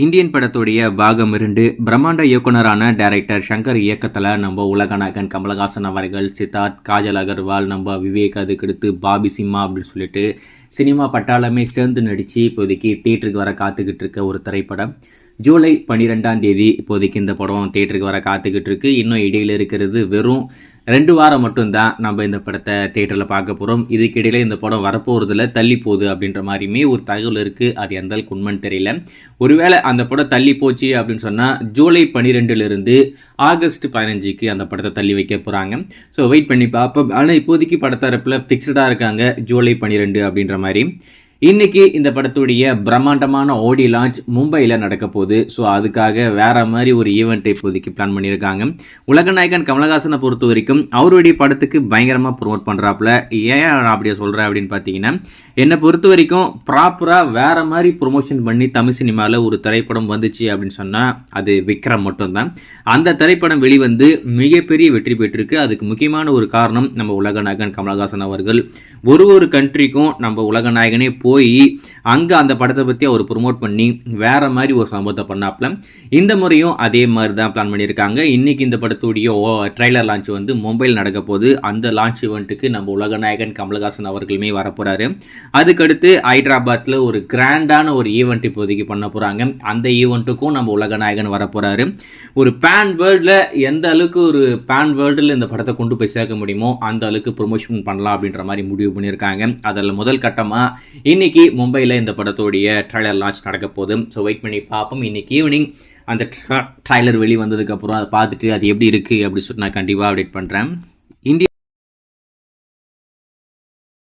Indian படத்துடைய பாகம் 2 பிரம்மாண்ட இயக்குனரான டைரக்டர் சங்கர் இயக்கத்தில் நம்ம உலகநாயகன் கமலஹாசன் அவர்கள், சித்தார்த், காஜல் அகர்வால், நம்ம விவேக், அதுக்கடுத்து பாபி சிம்மா அப்படின்னு சொல்லிட்டு சினிமா பட்டாளமே சேர்ந்து நடித்து இப்போதைக்கு தியேட்டருக்கு வர காத்துக்கிட்டு இருக்க ஒரு திரைப்படம். ஜூலை 12ஆம் தேதி இப்போதைக்கு இந்த படம் தியேட்டருக்கு வர காத்துக்கிட்டு இருக்கு. இன்னும் இடையில் இருக்கிறது வெறும் 2 வாரம் மட்டும்தான் நம்ம இந்த படத்தை தியேட்டரில் பார்க்க போகிறோம். இதுக்கிடையில் இந்த படம் வரப்போகிறதுல தள்ளி போகுது அப்படின்ற மாதிரியுமே ஒரு தகவல் இருக்குது. அது எந்த அளவுக்கு உண்மைன்னு தெரியல. ஒருவேளை அந்த படம் தள்ளி போச்சு அப்படின்னு சொன்னால் ஜூலை 12லிருந்து ஆகஸ்ட் 15க்கு அந்த படத்தை தள்ளி வைக்க போகிறாங்க. ஸோ வெயிட் பண்ணி பார்ப்போம். ஆனால் இப்போதைக்கு படத்தரப்பில் ஃபிக்ஸ்டாக இருக்காங்க ஜூலை 12 அப்படின்ற மாதிரி. இன்னைக்கு இந்த படத்துடைய பிரம்மாண்டமான ஆடியோ லான்ச் மும்பையில் நடக்க போகுது. ஸோ அதுக்காக வேற மாதிரி ஒரு ஈவெண்ட்டை இப்போதைக்கு பிளான் பண்ணியிருக்காங்க. உலகநாயகன் கமலஹாசனை பொறுத்த வரைக்கும் அவருடைய படத்துக்கு பயங்கரமாக ப்ரொமோட் பண்ணுறாப்புல. ஏன் அப்படியே சொல்கிறேன் அப்படின்னு பார்த்தீங்கன்னா, என்னை பொறுத்த வரைக்கும் ப்ராப்பராக வேற மாதிரி ப்ரொமோஷன் பண்ணி தமிழ் சினிமாவில் ஒரு திரைப்படம் வந்துச்சு அப்படின்னு சொன்னால் அது விக்ரம் மட்டும்தான். அந்த திரைப்படம் வெளிவந்து மிகப்பெரிய வெற்றி பெற்றிருக்கு. அதுக்கு முக்கியமான ஒரு காரணம் நம்ம உலகநாயகன் கமலஹாசன் அவர்கள் ஒரு கண்ட்ரிக்கும் நம்ம உலகநாயகனே போய் அங்கே அந்த படத்தை பற்றி அவர் ப்ரொமோட் பண்ணி வேற மாதிரி ஒரு சம்பவத்தை பண்ணாப்புல. இந்த முறையும் அதே மாதிரி தான் பிளான் பண்ணியிருக்காங்க. இன்னைக்கு இந்த படத்துடைய ட்ரைலர் லான்ச் வந்து மும்பையில் நடக்க போகுது. அந்த லான்ச் ஈவெண்ட்டுக்கு நம்ம உலகநாயகன் கமலஹாசன் அவர்களுமே வரப்போறாரு. அதுக்கடுத்து ஹைதராபாத்தில் ஒரு கிராண்டான ஒரு ஈவெண்ட் இப்போதைக்கு பண்ண போகிறாங்க. அந்த ஈவெண்ட்டுக்கும் நம்ம உலகநாயகன் வரப்போறாரு. ஒரு பேன் வேர்ல்டில் எந்த அளவுக்கு ஒரு பேன் வேர்ல்டில் இந்த படத்தை கொண்டு போய் சேர்க்க முடியுமோ அந்த அளவுக்கு ப்ரொமோஷன் பண்ணலாம் அப்படின்ற மாதிரி முடிவு பண்ணியிருக்காங்க. அதில் முதல் கட்டமாக இன்னைக்கு மும்பையில் இந்த படத்துடைய ட்ரைலர் லான்ச் நடக்க போகுது. ஸோ வெயிட் பண்ணி பார்ப்போம். இன்னைக்கு ஈவினிங் அந்த ட்ரைலர் வெளி வந்ததுக்கப்புறம் அதை பார்த்துட்டு அது எப்படி இருக்குது அப்படி சொல்லி நான் கண்டிப்பாக அப்டேட் பண்ணுறேன்.